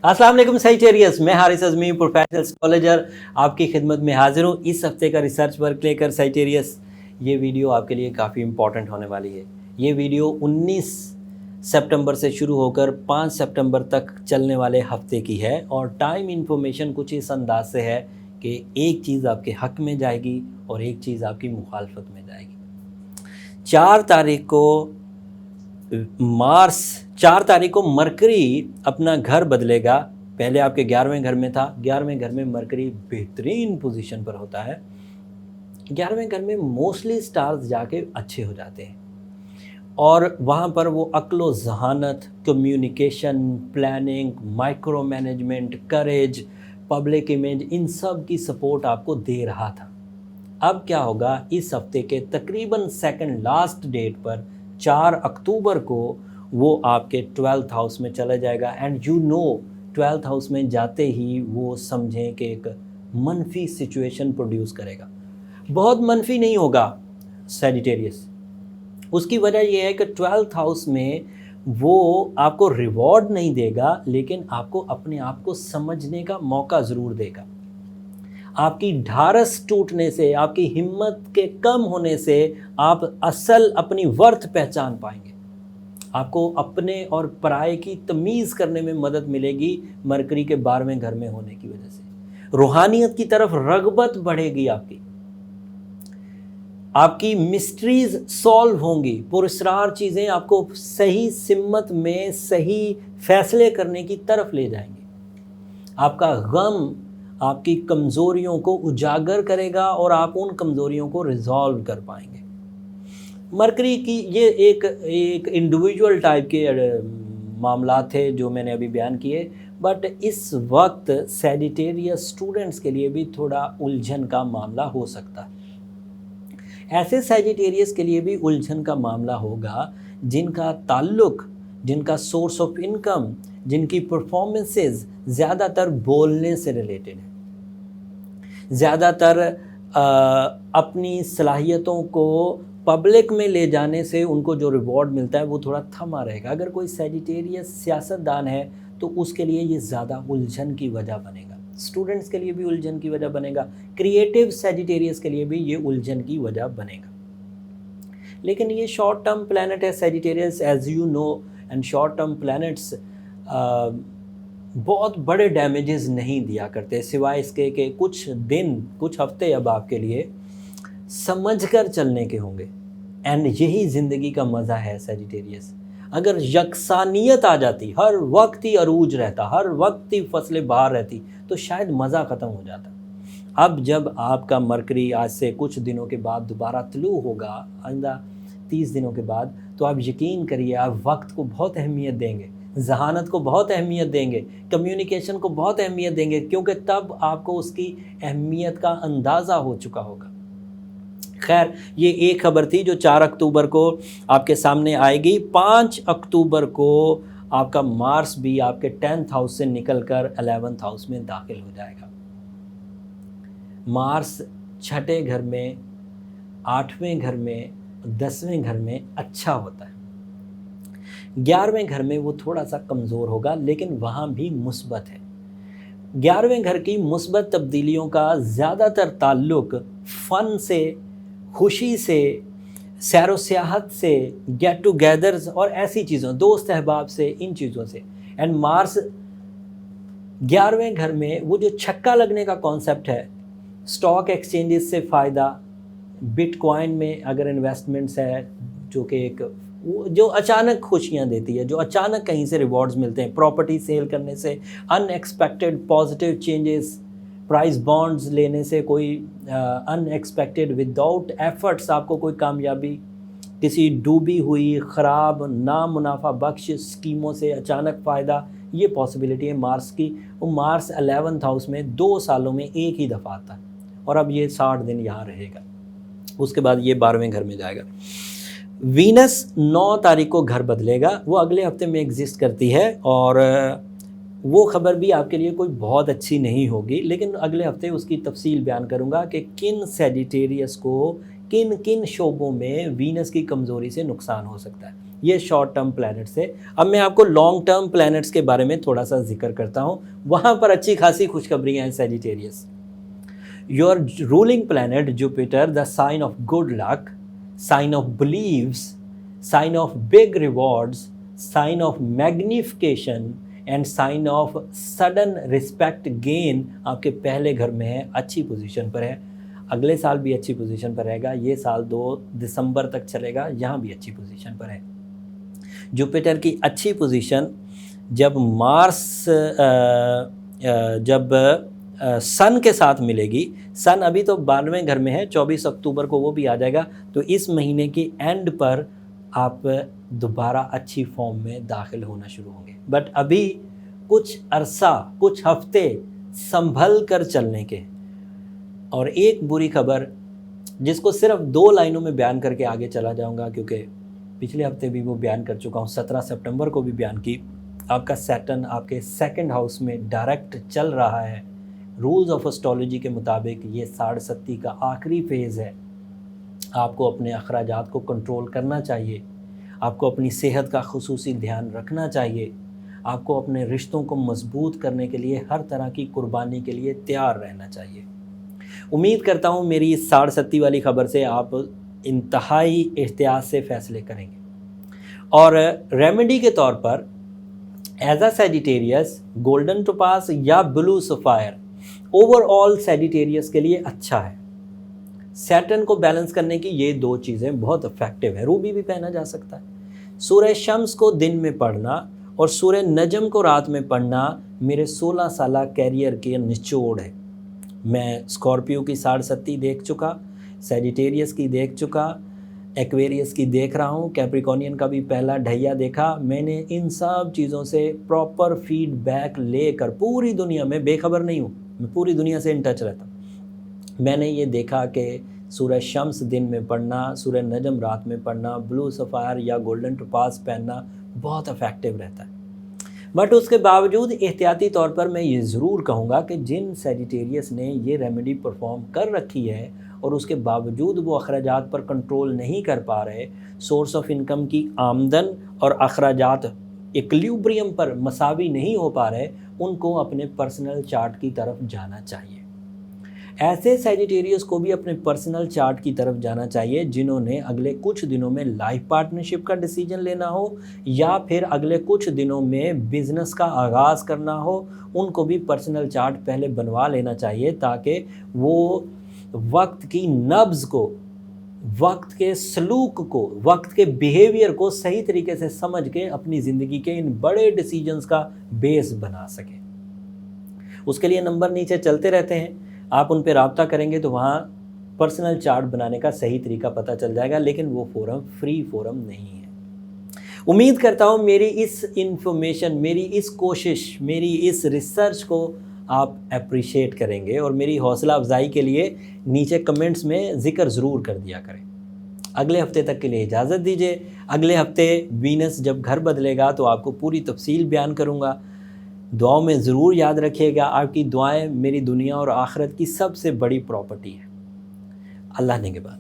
अस्सलाम वालेकुम सैजिटेरियस, मैं हारिस अज़मी प्रोफेशनल एस्ट्रोलॉजर आपकी खिदमत में हाजिर हूँ इस हफ्ते का रिसर्च वर्क लेकर। सैजिटेरियस, ये वीडियो आपके लिए काफ़ी इम्पॉर्टेंट होने वाली है। ये वीडियो 19 सितंबर से शुरू होकर 5 सितंबर तक चलने वाले हफ्ते की है और टाइम इन्फॉर्मेशन कुछ इस अंदाज से है कि एक चीज़ आपके हक़ में जाएगी और एक चीज़ आपकी मुखालफत में जाएगी। 4 तारीख को मरकरी अपना घर बदलेगा। पहले आपके 11वें घर में था, 11वें घर में मरकरी बेहतरीन पोजीशन पर होता है। 11वें घर में मोस्टली स्टार्स जाके अच्छे हो जाते हैं और वहाँ पर वो अक्लो ज़हानत, कम्युनिकेशन, प्लानिंग, माइक्रो मैनेजमेंट, करेज, पब्लिक इमेज, इन सब की सपोर्ट आपको दे रहा था। अब क्या होगा, इस हफ्ते के तकरीबन सेकंड लास्ट डेट पर 4 अक्टूबर को वो आपके 12th हाउस में चला जाएगा। And you know 12th house में जाते ही वो समझें कि एक मनफी सिचुएशन प्रोड्यूस करेगा। बहुत मनफी नहीं होगा सैजिटेरियस, उसकी वजह ये है कि 12th हाउस में वो आपको रिवॉर्ड नहीं देगा, लेकिन आपको अपने आप को समझने का मौका ज़रूर देगा। आपकी ढारस टूटने से, आपकी हिम्मत के कम होने से आप असल अपनी वर्थ पहचान पाएंगे। आपको अपने और पराये की तमीज़ करने में मदद मिलेगी मरकरी के 12वें घर में होने की वजह से। रूहानियत की तरफ रगबत बढ़ेगी आपकी मिस्ट्रीज़ सॉल्व होंगी, पुरस्रार चीज़ें आपको सही सिमत में सही फैसले करने की तरफ ले जाएंगी। आपका गम आपकी कमज़ोरियों को उजागर करेगा और आप उन कमज़ोरियों को रिजॉल्व कर पाएंगे। मरकरी की ये एक इंडिविजुअल टाइप के मामला थे जो मैंने अभी बयान किए, बट इस वक्त सैजिटेरियस स्टूडेंट्स के लिए भी थोड़ा उलझन का मामला हो सकता है। ऐसे सैजिटेरियस के लिए भी उलझन का मामला होगा जिनका ताल्लुक, जिनका सोर्स ऑफ इनकम, जिनकी परफॉर्मेंसेस ज़्यादातर बोलने से रिलेटेड है, ज़्यादातर अपनी सलाहियतों को पब्लिक में ले जाने से उनको जो रिवॉर्ड मिलता है वो थोड़ा थमा रहेगा। अगर कोई सैजिटेरियस सियासतदान है तो उसके लिए ये ज़्यादा उलझन की वजह बनेगा। स्टूडेंट्स के लिए भी उलझन की वजह बनेगा, क्रिएटिव सैजिटेरियस के लिए भी ये उलझन की वजह बनेगा। लेकिन ये शॉर्ट टर्म प्लैनेट है Sagittarius, as you know, and short term planets बहुत बड़े डैमेजेस नहीं दिया करते, सिवाय इसके कि कुछ दिन, कुछ हफ्ते अब आपके लिए समझ कर चलने के होंगे। एंड यही ज़िंदगी का मज़ा है सैजिटेरियस। अगर यकसानियत आ जाती, हर वक्त ही अरूज रहता, हर वक्त ही फसलें बाहर रहती, तो शायद मज़ा ख़त्म हो जाता। अब जब आपका मरकरी आज से कुछ दिनों के बाद दोबारा तलू होगा, आइंदा 30 दिनों के बाद, तो आप यकीन करिए आप वक्त को बहुत अहमियत देंगे, ज़हानत को बहुत अहमियत देंगे, कम्युनिकेशन को बहुत अहमियत देंगे, क्योंकि तब आपको उसकी अहमियत का अंदाज़ा हो चुका होगा। खैर, ये एक खबर थी जो 4 अक्टूबर को आपके सामने आएगी। 5 अक्टूबर को आपका मार्स भी आपके 10th हाउस से निकलकर 11th हाउस में दाखिल हो जाएगा। मार्स 6ठे घर में, 8वें घर में, 10वें घर में अच्छा होता है। 11वें घर में वो थोड़ा सा कमज़ोर होगा, लेकिन वहाँ भी मुस्बत है। 11वें घर की मुस्बत तब्दीलियों का ज़्यादातर ताल्लुक़ फ़न से, खुशी से, सैरो सियाहत से, गेट टुगेदर्स और ऐसी चीज़ों, दोस्त अहबाब से, इन चीज़ों से। एंड मार्स 11वें घर में वो जो छक्का लगने का कॉन्सेप्ट है, स्टॉक एक्सचेंजेस से फ़ायदा, बिटकॉइन में अगर इन्वेस्टमेंट्स है, जो कि एक जो अचानक खुशियाँ देती है, जो अचानक कहीं से रिवॉर्ड्स मिलते हैं, प्रॉपर्टी सेल करने से, unexpected positive changes, price bonds लेने से, कोई अनएक्सपेक्टेड विदाउट एफर्ट्स आपको कोई कामयाबी, किसी डूबी हुई ख़राब ना मुनाफा बख्श स्कीमों से अचानक फ़ायदा, ये पॉसिबिलिटी है मार्स की। वो मार्स 11th हाउस में 2 सालों में एक ही दफ़ा आता है और अब ये 60 दिन यहाँ रहेगा, उसके बाद ये 12वें घर में जाएगा। वीनस 9 तारीख को घर बदलेगा, वो अगले हफ्ते में एग्जिस्ट करती है और वो ख़बर भी आपके लिए कोई बहुत अच्छी नहीं होगी, लेकिन अगले हफ्ते उसकी तफसील बयान करूंगा कि किन सैजिटेरियस को کن کن شعبوں میں وینس کی کمزوری سے نقصان ہو سکتا ہے. یہ شارٹ ٹرم پلانٹس ہے. اب میں آپ کو لانگ ٹرم پلانٹس کے بارے میں تھوڑا سا ذکر کرتا ہوں. وہاں پر اچھی خاصی خوشخبریاں ہیں. Sagittarius, your ruling planet Jupiter, the sign of good luck, sign of blues, sign of big rewards, sign of magnification and sign of sudden respect gain آپ کے پہلے گھر میں ہے، اچھی پوزیشن پر ہے. اگلے سال بھی اچھی پوزیشن پر رہے گا. یہ سال 2 دسمبر تک چلے گا، یہاں بھی اچھی پوزیشن پر ہے. جوپیٹر کی اچھی پوزیشن جب مارس جب سن کے ساتھ ملے گی. سن ابھی تو 12ویں گھر میں ہے، 24 اکتوبر کو وہ بھی آ جائے گا. تو اس مہینے کی اینڈ پر آپ دوبارہ اچھی فارم میں داخل ہونا شروع ہوں گے. بٹ ابھی کچھ عرصہ، کچھ ہفتے سنبھل کر چلنے کے. اور ایک بری خبر جس کو صرف 2 لائنوں میں بیان کر کے آگے چلا جاؤں گا، کیونکہ پچھلے ہفتے بھی وہ بیان کر چکا ہوں، 17 سپٹمبر کو بھی بیان کی. آپ کا سیٹرن آپ کے 2nd ہاؤس میں ڈائریکٹ چل رہا ہے. رولز آف اسٹرالوجی کے مطابق یہ 60 کا آخری فیز ہے. آپ کو اپنے اخراجات کو کنٹرول کرنا چاہیے. آپ کو اپنی صحت کا خصوصی دھیان رکھنا چاہیے. آپ کو اپنے رشتوں کو مضبوط کرنے کے لیے ہر طرح کی قربانی کے لیے تیار رہنا چاہیے. امید کرتا ہوں میری اس 60 والی خبر سے آپ انتہائی احتیاط سے فیصلے کریں گے. اور ریمیڈی کے طور پر ایز اے سیجیٹیریس گولڈن ٹوپاز یا بلو سفائر اوور آل سیجیٹیریس کے لیے اچھا ہے. سیٹرن کو بیلنس کرنے کی یہ 2 چیزیں بہت افیکٹو ہیں. روبی بھی پہنا جا سکتا ہے. سورہ شمس کو دن میں پڑھنا اور سورہ نجم کو رات میں پڑھنا میرے 16 سالہ کیریئر کے نچوڑ ہے. میں اسکارپیو کی 60 دیکھ چکا، سیجیٹیریس کی دیکھ چکا، ایکویریس کی دیکھ رہا ہوں، کیپریکونین کا بھی پہلا ڈھیا دیکھا. میں نے ان سب چیزوں سے پراپر فیڈ بیک لے کر پوری دنیا میں بے خبر نہیں ہوں. میں پوری دنیا سے ان ٹچ رہتا ہوں. میں نے یہ دیکھا کہ سورہ شمس دن میں پڑھنا، سورہ نجم رات میں پڑھنا، بلو سفائر یا گولڈن ٹوپاز پہننا بہت افیکٹو رہتا ہے. بٹ اس کے باوجود احتیاطی طور پر میں یہ ضرور کہوں گا کہ جن سیجیٹیریس نے یہ ریمیڈی پرفارم کر رکھی ہے اور اس کے باوجود وہ اخراجات پر کنٹرول نہیں کر پا رہے، سورس آف انکم کی آمدن اور اخراجات ایکلیبریم پر مساوی نہیں ہو پا رہے، ان کو اپنے پرسنل چارٹ کی طرف جانا چاہیے. ایسے سیجیٹیریس کو بھی اپنے پرسنل چارٹ کی طرف جانا چاہیے جنہوں نے اگلے کچھ دنوں میں لائف پارٹنرشپ کا ڈیسیجن لینا ہو یا پھر اگلے کچھ دنوں میں بزنس کا آغاز کرنا ہو. ان کو بھی پرسنل چارٹ پہلے بنوا لینا چاہیے تاکہ وہ وقت کی نبض کو، وقت کے سلوک کو، وقت کے بیہیویئر کو صحیح طریقے سے سمجھ کے اپنی زندگی کے ان بڑے ڈیسیجنز کا بیس بنا سکیں. اس کے لیے نمبر نیچے چلتے رہتے ہیں، آپ ان پہ رابطہ کریں گے تو وہاں پرسنل چارٹ بنانے کا صحیح طریقہ پتہ چل جائے گا. لیکن وہ فورم فری فورم نہیں ہے. امید کرتا ہوں میری اس انفارمیشن، میری اس کوشش، میری اس ریسرچ کو آپ اپریشیٹ کریں گے اور میری حوصلہ افزائی کے لیے نیچے کمنٹس میں ذکر ضرور کر دیا کریں. اگلے ہفتے تک کے لیے اجازت دیجیے. اگلے ہفتے وینس جب گھر بدلے گا تو آپ کو پوری تفصیل بیان کروں گا. دعاؤں میں ضرور یاد رکھیے گا. آپ کی دعائیں میری دنیا اور آخرت کی سب سے بڑی پراپرٹی ہے. اللہ نگہبان.